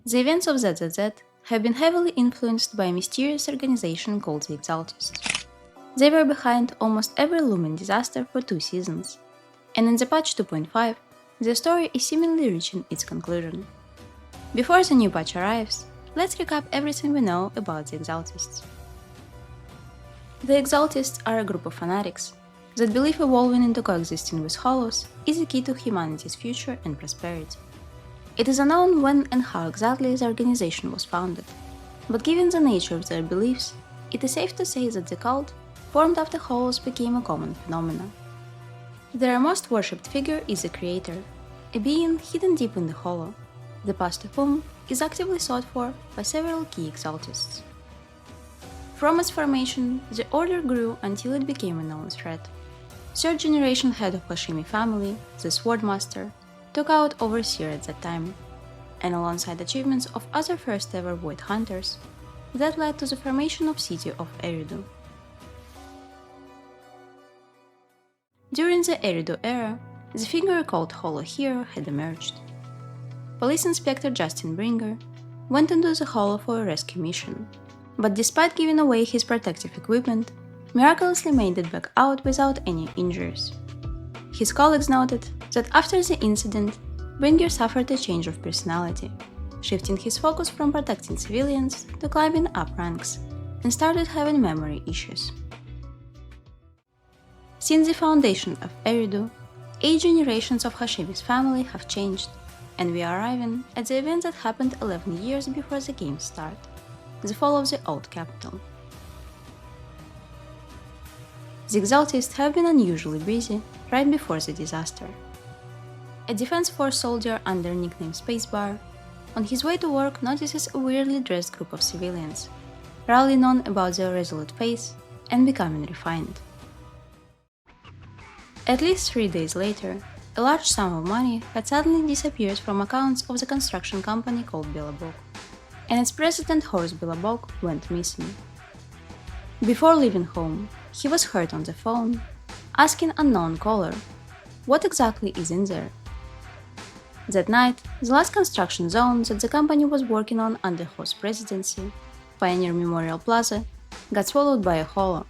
The events of ZZZ have been heavily influenced by a mysterious organization called the Exaltists. They were behind almost every looming disaster for 2 seasons, and in the patch 2.5, the story is seemingly reaching its conclusion. Before the new patch arrives, let's recap everything we know about the Exaltists. The Exaltists are a group of fanatics that believe evolving into coexisting with Hollows is the key to humanity's future and prosperity. It is unknown when and how exactly the organization was founded, but given the nature of their beliefs, it is safe to say that the cult, formed after Hollows, became a common phenomenon. Their most worshipped figure is the Creator, a being hidden deep in the Hollow, the past of whom is actively sought for by several key Exaltists. From its formation, the Order grew until it became a known threat. Third generation head of Hashimi family, the Swordmaster, took out Overseer at that time, and alongside achievements of other first-ever Void Hunters, that led to the formation of City of Eridu. During the Eridu era, the figure called Hollow Hero had emerged. Police Inspector Justin Bringer went into the Hollow for a rescue mission, but despite giving away his protective equipment, miraculously made it back out without any injuries. His colleagues noted that after the incident, Bringer suffered a change of personality, shifting his focus from protecting civilians to climbing up ranks, and started having memory issues. Since the foundation of Eridu, 8 generations of Hashimi's family have changed, and we are arriving at the event that happened 11 years before the game's start, the fall of the old capital. The Exaltists have been unusually busy right before the disaster. A Defense Force soldier under nickname Spacebar, on his way to work notices a weirdly dressed group of civilians, rallying on about their resolute pace and becoming refined. At least 3 days later, a large sum of money had suddenly disappeared from accounts of the construction company called Billabong, and its president Horst Billabong went missing. Before leaving home, he was heard on the phone, asking unknown caller, what exactly is in there? That night, the last construction zone that the company was working on under Horst's presidency, Pioneer Memorial Plaza, got swallowed by a hollow,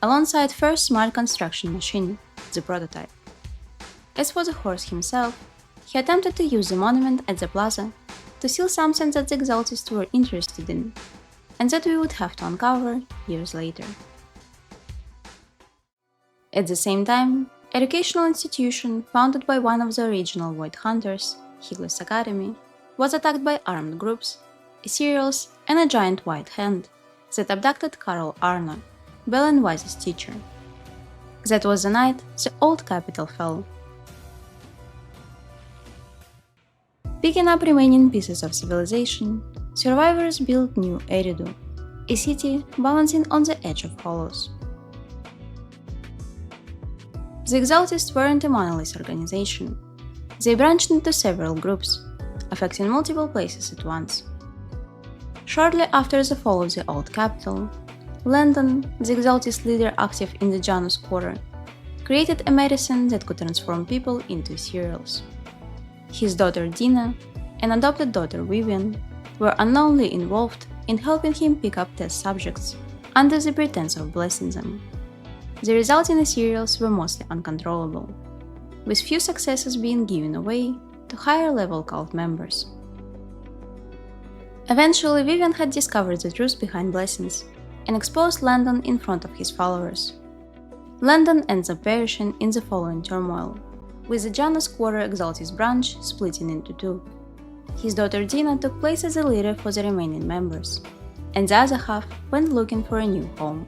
alongside first smart construction machine, the prototype. As for the Horst himself, he attempted to use the monument at the plaza to steal something that the Exaltists were interested in, and that we would have to uncover years later. At the same time, educational institution founded by one of the original Void Hunters, Higlis Academy, was attacked by armed groups, Ethereals, and a giant white hand that abducted Carol Arna, Belen Wise's teacher. That was the night the old capital fell. Picking up remaining pieces of civilization, survivors built New Eridu, a city balancing on the edge of Hollows. The Exaltists weren't a monolith organization. They branched into several groups, affecting multiple places at once. Shortly after the fall of the old capital, Landon, the Exaltist leader active in the Janus Quarter, created a medicine that could transform people into Ethereals. His daughter Dina and adopted daughter Vivian were unknowingly involved in helping him pick up test subjects, under the pretense of blessing them. The resulting Ethereals were mostly uncontrollable, with few successes being given away to higher-level cult members. Eventually, Vivian had discovered the truth behind blessings and exposed Landon in front of his followers. Landon ends up perishing in the following turmoil, with the Janus Quarter Exaltist branch splitting into 2. His daughter Dina took place as a leader for the remaining members, and the other half went looking for a new home.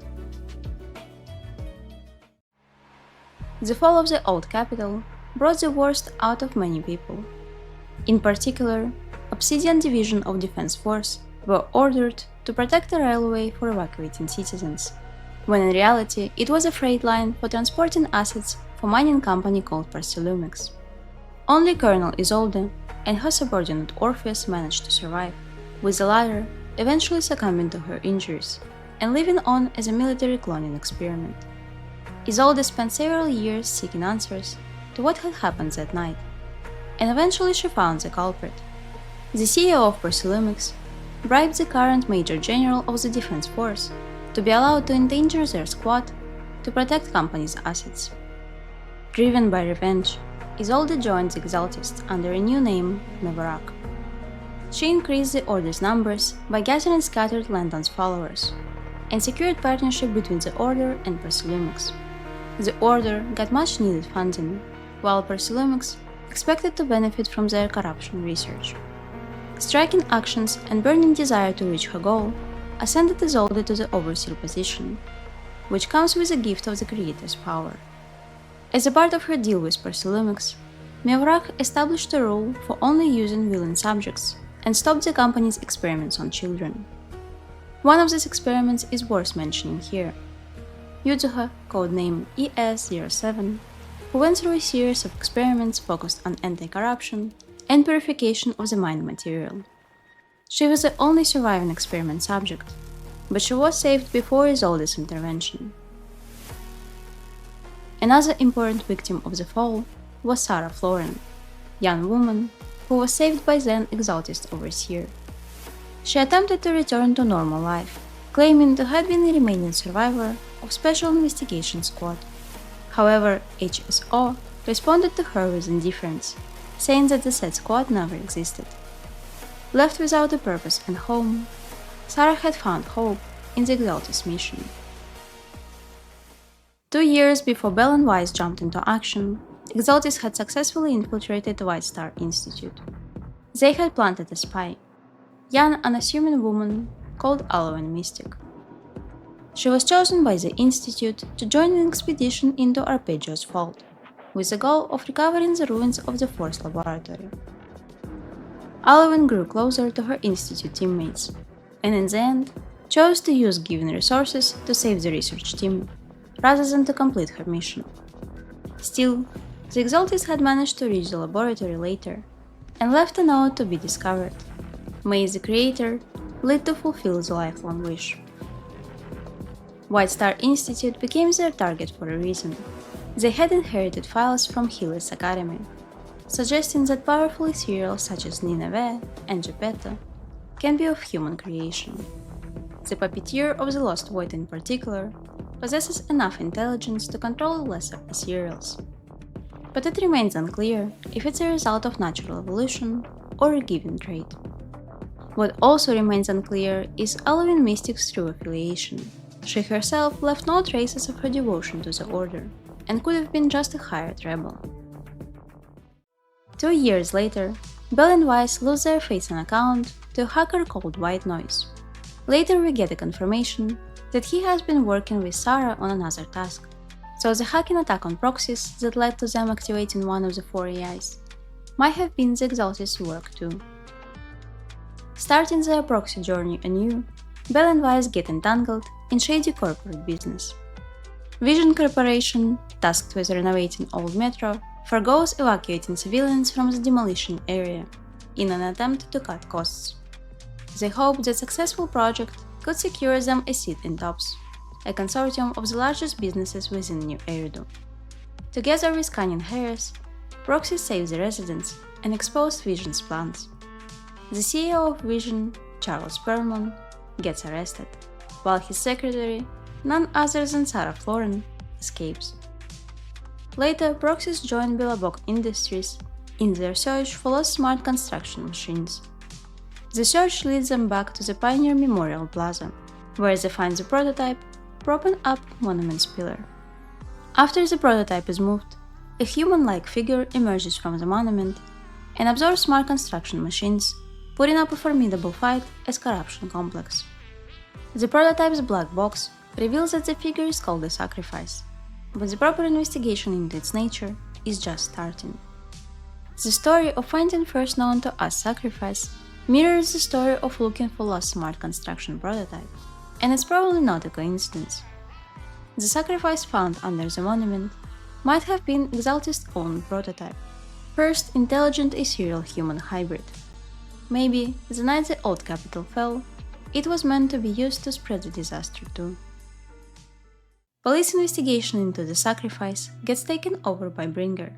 The fall of the old capital brought the worst out of many people. In particular, Obsidian Division of Defense Force were ordered to protect the railway for evacuating citizens, when in reality it was a freight line for transporting assets for mining company called Parcelumix. Only Colonel Isolde and her subordinate Orpheus managed to survive, with the latter eventually succumbing to her injuries and living on as a military cloning experiment. Isolde spent several years seeking answers to what had happened that night, and eventually she found the culprit. The CEO of Proxies bribed the current Major General of the Defense Force to be allowed to endanger their squad to protect company's assets. Driven by revenge, Isolde joined the Exaltists under a new name, Mevorakh. She increased the Order's numbers by gathering scattered Landon's followers, and secured partnership between the Order and Proxies. The Order got much needed funding, while Proxies expected to benefit from their corruption research. Striking actions and burning desire to reach her goal ascended Isolde to the overseer position, which comes with a gift of the Creator's power. As a part of her deal with Proxies, Mevorakh established a rule for only using willing subjects and stopped the company's experiments on children. One of these experiments is worth mentioning here. Yuzuha, codename ES-07, who went through a series of experiments focused on anti-corruption and purification of the mined material. She was the only surviving experiment subject, but she was saved before Isolde's intervention. Another important victim of the fall was Sarah Florin, young woman who was saved by then Exaltist overseer. She attempted to return to normal life, claiming to have been the remaining survivor of Special Investigation Squad. However, HSO responded to her with indifference, saying that the said squad never existed. Left without a purpose and home, Sarah had found hope in the Exaltist mission. 2 years before Bell and Weiss jumped into action, Exaltists had successfully infiltrated the White Star Institute. They had planted a spy, young unassuming woman called Alowyn Mystic. She was chosen by the Institute to join an expedition into Arpeggio's Fault, with the goal of recovering the ruins of the Force Laboratory. Alowyn grew closer to her Institute teammates, and in the end, chose to use given resources to save the research team, rather than to complete her mission. Still, the Exaltists had managed to reach the laboratory later, and left a note to be discovered. May the Creator lead to fulfill the lifelong wish. White Star Institute became their target for a reason. They had inherited files from Healy's Academy, suggesting that powerful ethereals such as Nineveh and Geppetto can be of human creation. The puppeteer of the Lost Void in particular possesses enough intelligence to control lesser ethereals. But it remains unclear if it's a result of natural evolution or a given trait. What also remains unclear is Alowyn Mystic's true affiliation. She herself left no traces of her devotion to the Order, and could have been just a hired rebel. 2 years later, Bell and Weiss lose their Phaethon account to a hacker called White Noise. Later we get a confirmation that he has been working with Sarah on another task, so the hacking attack on Proxies that led to them activating one of the 4 AIs might have been the Exaltists' work too. Starting their proxy journey anew, Bell and Weiss get entangled in shady corporate business. Vision Corporation, tasked with renovating old metro, forgoes evacuating civilians from the demolition area in an attempt to cut costs. They hope the successful project could secure them a seat in TOPS, a consortium of the largest businesses within New Eridu. Together with Kanye Harris, Proxies save the residents and expose Vision's plans. The CEO of Vision, Charles Perlman, gets arrested, while his secretary, none other than Sarah Florin, escapes. Later, Proxies join Billabong Industries in their search for lost smart construction machines. The search leads them back to the Pioneer Memorial Plaza, where they find the prototype propping up Monument's pillar. After the prototype is moved, a human-like figure emerges from the monument and absorbs smart construction machines, putting up a formidable fight as Corruption Complex. The prototype's black box reveals that the figure is called the Sacrifice, but the proper investigation into its nature is just starting. The story of finding first known to us Sacrifice mirrors the story of looking for lost smart construction prototype, and it's probably not a coincidence. The Sacrifice found under the monument might have been Exaltist's own prototype, first intelligent ethereal human hybrid. Maybe the night the old capital fell, it was meant to be used to spread the disaster too. Police investigation into the Sacrifice gets taken over by Bringer,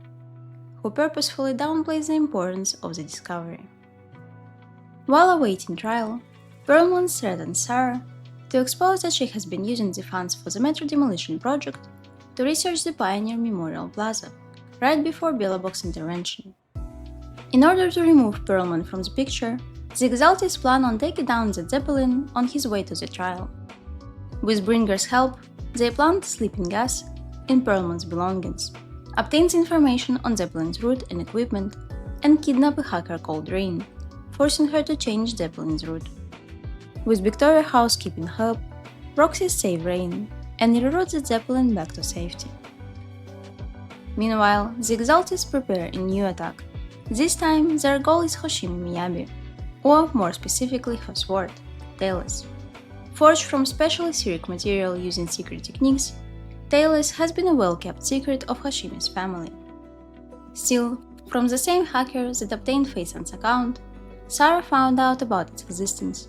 who purposefully downplays the importance of the discovery. While awaiting trial, Perlman threatens Sarah to expose that she has been using the funds for the Metro Demolition project to research the Pioneer Memorial Plaza, right before Billabok's intervention. In order to remove Perlman from the picture, the Exaltists plan on taking down the Zepellin on his way to the trial. With Bringer's help, they plant sleeping gas in Perlman's belongings, obtains information on Zeppelin's route and equipment, and kidnap a hacker called Rain, forcing her to change Zeppelin's route. With Victoria House keeping help, Proxies save Rain and reroute the Zepellin back to safety. Meanwhile, the Exaltists prepare a new attack. This time, their goal is Hoshimi Miyabi, or more specifically her sword, Tailless. Forged from special etheric material using secret techniques, Tailless has been a well-kept secret of Hoshimi's family. Still, from the same hacker that obtained Phaethon's account, Sarah found out about its existence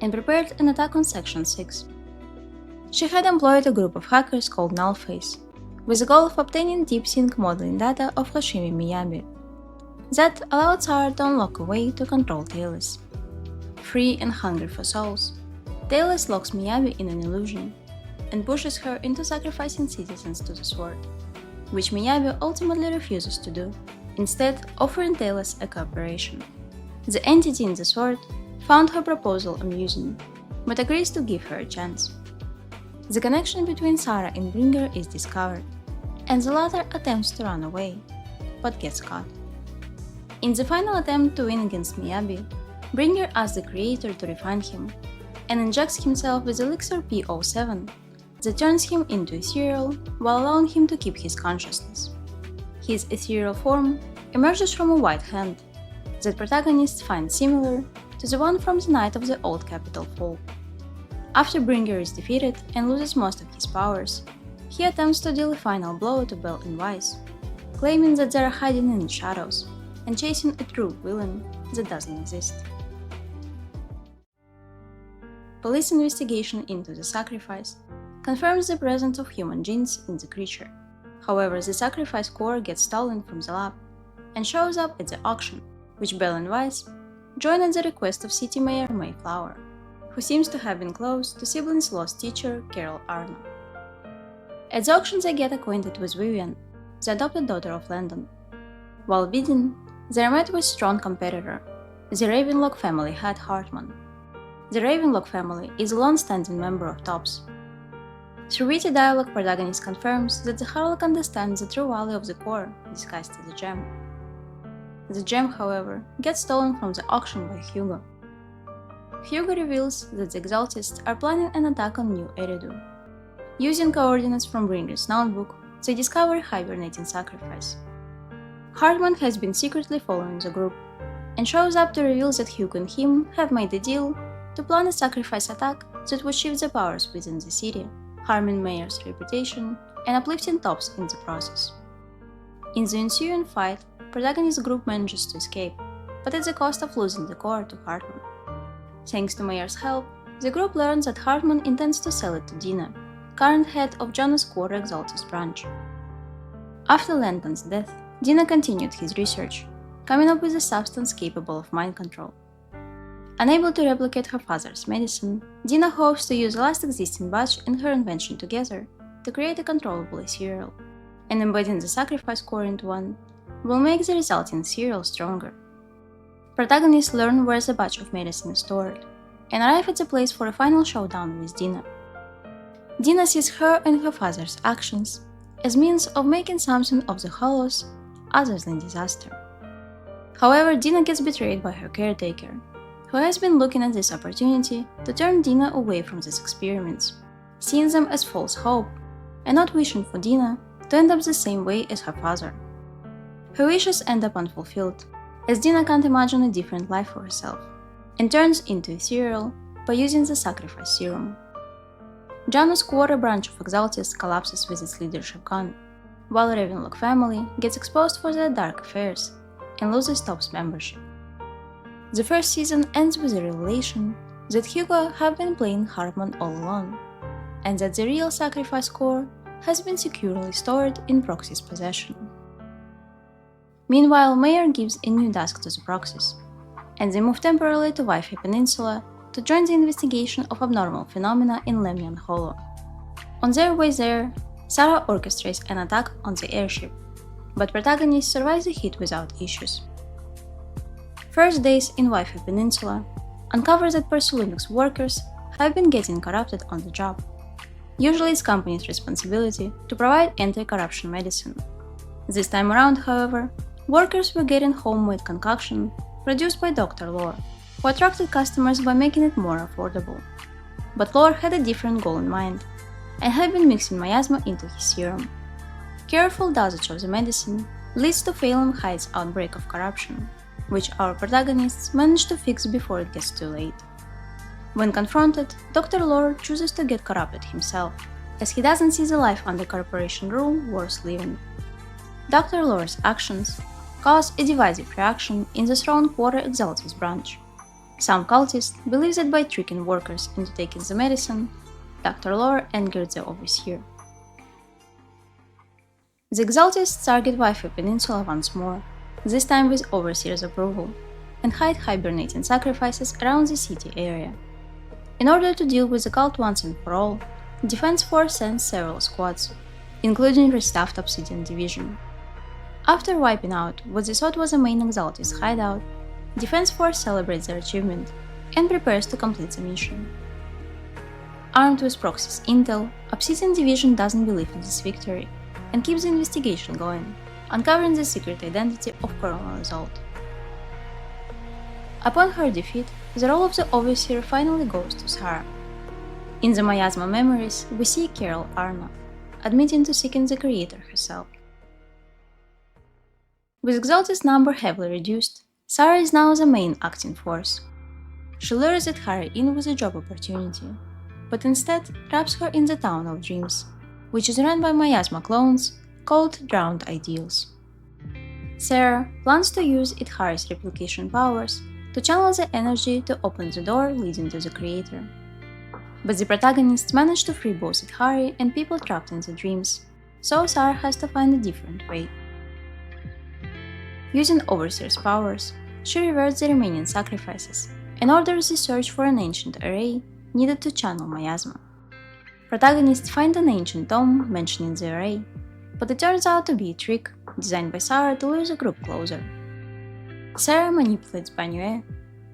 and prepared an attack on Section 6. She had employed a group of hackers called Nullface, with the goal of obtaining deep sync modeling data of Hoshimi Miyabi. That allowed Sarah to unlock a way to control Tailless. Free and hungry for souls, Tailless locks Miyabi in an illusion and pushes her into sacrificing citizens to the sword, which Miyabi ultimately refuses to do, instead offering Tailless a cooperation. The entity in the sword found her proposal amusing, but agrees to give her a chance. The connection between Sarah and Bringer is discovered, and the latter attempts to run away, but gets caught. In the final attempt to win against Miyabi, Bringer asks the creator to refine him, and injects himself with elixir P07 that turns him into ethereal while allowing him to keep his consciousness. His ethereal form emerges from a white hand that protagonists find similar to the one from the night of the Old Capital Fall. After Bringer is defeated and loses most of his powers, he attempts to deal a final blow to Bell and Weiss, claiming that they are hiding in the shadows and chasing a true villain that doesn't exist. Police investigation into the sacrifice confirms the presence of human genes in the creature. However, the sacrifice core gets stolen from the lab and shows up at the auction, which Bell and Weiss join at the request of City Mayor Mayflower, who seems to have been close to siblings' lost teacher Carol Arno. At the auction, they get acquainted with Vivian, the adopted daughter of Landon. While bidding, they are met with strong competitor, the Ravenlock family head Hartman. The Ravenlock family is a long-standing member of TOPS. Through witty dialogue, protagonist confirms that the Harlock understands the true value of the core, disguised as a gem. The gem, however, gets stolen from the auction by Hugo. Hugo reveals that the Exaltists are planning an attack on New Eridu. Using coordinates from Bringer's notebook, they discover a hibernating sacrifice. Hartman has been secretly following the group, and shows up to reveal that Hugo and him have made a deal to plan a sacrifice attack that would shift the powers within the city, harming Mayor's reputation and uplifting TOPS in the process. In the ensuing fight, protagonist group manages to escape, but at the cost of losing the core to Hartman. Thanks to Mayor's help, the group learns that Hartman intends to sell it to Dina, current head of Janus Quarter Exaltist branch. After Landon's death, Dina continued his research, coming up with a substance capable of mind control. Unable to replicate her father's medicine, Dina hopes to use the last existing batch in her invention together to create a controllable ethereal, and embedding the sacrifice core into one will make the resulting ethereal stronger. Protagonists learn where the batch of medicine is stored, and arrive at the place for a final showdown with Dina. Dina sees her and her father's actions as means of making something of the Hollows other than disaster. However, Dina gets betrayed by her caretaker, who has been looking at this opportunity to turn Dina away from these experiments, seeing them as false hope, and not wishing for Dina to end up the same way as her father. Her wishes end up unfulfilled, as Dina can't imagine a different life for herself, and turns into ethereal by using the sacrifice serum. Janus Quarter branch of Exaltists collapses with its leadership gone, while Ravenlock family gets exposed for their dark affairs and loses TOPS membership. The first season ends with the revelation that Hugo have been playing Hartman all along, and that the real sacrifice core has been securely stored in Proxies' possession. Meanwhile, Mayor gives a new task to the Proxies: and they move temporarily to Waifei Peninsula to join the investigation of abnormal phenomena in Lemnian Hollow. On their way there, Sarah orchestrates an attack on the airship, but protagonist survives the hit without issues. First days in Waifei Peninsula uncover that Persulumix workers have been getting corrupted on the job. Usually it's company's responsibility to provide anti-corruption medicine. This time around, however, workers were getting homemade concoction produced by Dr. Lohr, who attracted customers by making it more affordable. But Lohr had a different goal in mind, and had been mixing miasma into his serum. Careful dosage of the medicine leads to Phaethon Heights outbreak of corruption, which our protagonists manage to fix before it gets too late. When confronted, Dr. Lohr chooses to get corrupted himself, as he doesn't see the life under corporation rule worth living. Dr. Lohr's actions cause a divisive reaction in the Showdown Quarter Exaltists branch. Some cultists believe that by tricking workers into taking the medicine, Dr. Lohr angered the overseer. The Exaltists target Waifei Peninsula once more, this time with overseer's approval, and hide hibernating sacrifices around the city area. In order to deal with the cult once and for all, the Defense Force sends several squads, including restaffed Obsidian Division. After wiping out what they thought was a main Exaltist hideout, Defense Force celebrates their achievement and prepares to complete the mission. Armed with Proxies intel, Obsidian Division doesn't believe in this victory and keeps the investigation going, uncovering the secret identity of Colonel Result. Upon her defeat, the role of the Overseer finally goes to Sarah. In the Miasma memories, we see Carol Arna, admitting to seeking the Creator herself. With Exaltist number heavily reduced, Sarah is now the main acting force. She lures at Harry in with a job opportunity, but instead traps her in the Town of Dreams, which is run by Miasma clones called Drowned Ideals. Sarah plans to use Harry's replication powers to channel the energy to open the door leading to the Creator. But the protagonists manage to free both Harry and people trapped in the dreams, so Sarah has to find a different way. Using Overseer's powers, she reverts the remaining sacrifices and orders the search for an ancient array needed to channel miasma. Protagonists find an ancient tome mentioning the array, but it turns out to be a trick designed by Sarah to lure the group closer. Sarah manipulates Banue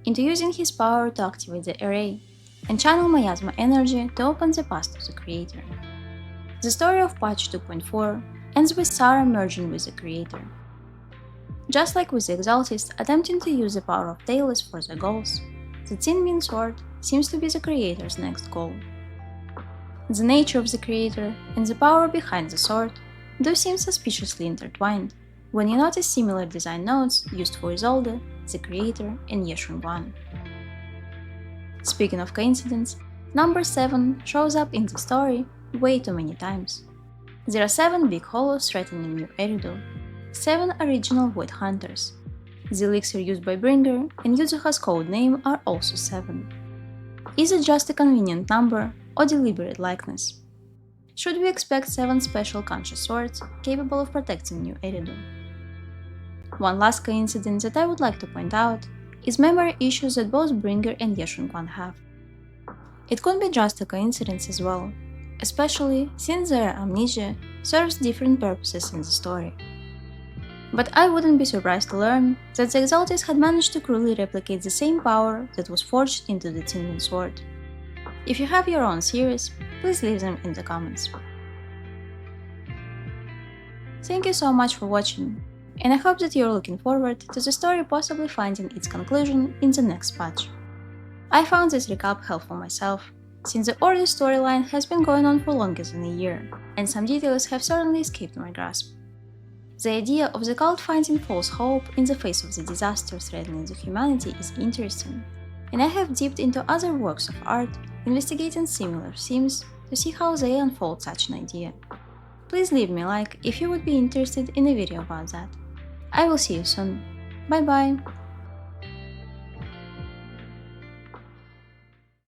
into using his power to activate the array and channel miasma energy to open the path to the Creator. The story of Patch 2.4 ends with Sarah merging with the Creator. Just like with the Exaltists attempting to use the power of Tailus for their goals, the Thin Min Sword seems to be the Creator's next goal. The nature of the Creator and the power behind the sword do seem suspiciously intertwined when you notice similar design nodes used for Isolde, the Creator, and Yeshun 1. Speaking of coincidence, number 7 shows up in the story way too many times. There are 7 big hollows threatening New Eridu, 7 original Void Hunters. The elixir used by Bringer and Yuzuha's code name are also 7. Is it just a convenient number or deliberate likeness? Should we expect 7 special conscious swords capable of protecting New Eridu? One last coincidence that I would like to point out is memory issues that both Bringer and Yeshun-Kwan have. It could be just a coincidence as well, especially since their amnesia serves different purposes in the story. But I wouldn't be surprised to learn that the Exaltists had managed to cruelly replicate the same power that was forged into the Thin Min Sword. If you have your own theories, please leave them in the comments. Thank you so much for watching, and I hope that you're looking forward to the story possibly finding its conclusion in the next patch. I found this recap helpful myself, since the Order storyline has been going on for longer than a year, and some details have certainly escaped my grasp. The idea of the cult finding false hope in the face of the disaster threatening the humanity is interesting, and I have dipped into other works of art investigating similar themes to see how they unfold such an idea. Please leave me a like if you would be interested in a video about that. I will see you soon. Bye bye!